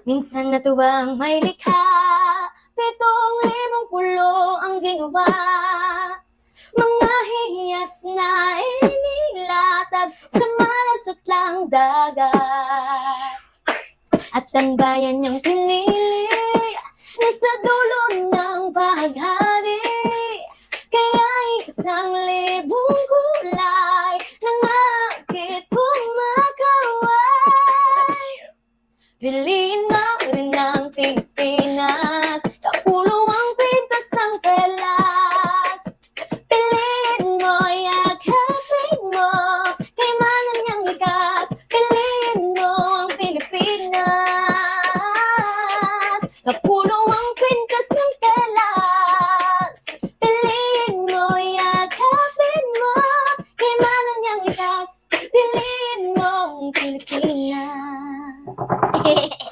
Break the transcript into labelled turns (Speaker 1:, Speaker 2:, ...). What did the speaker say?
Speaker 1: Minsan natuwang may likha, 7,000 pulo ang ginawa. Mga hiyas na inilatag sa malasot lang dagat. At ang bayan niyang pinili, nasa dulo ng bahaghari. Kaya'y 1,000 kulay ng akit kumakaway. Piliin mo rin ang Pilipinas.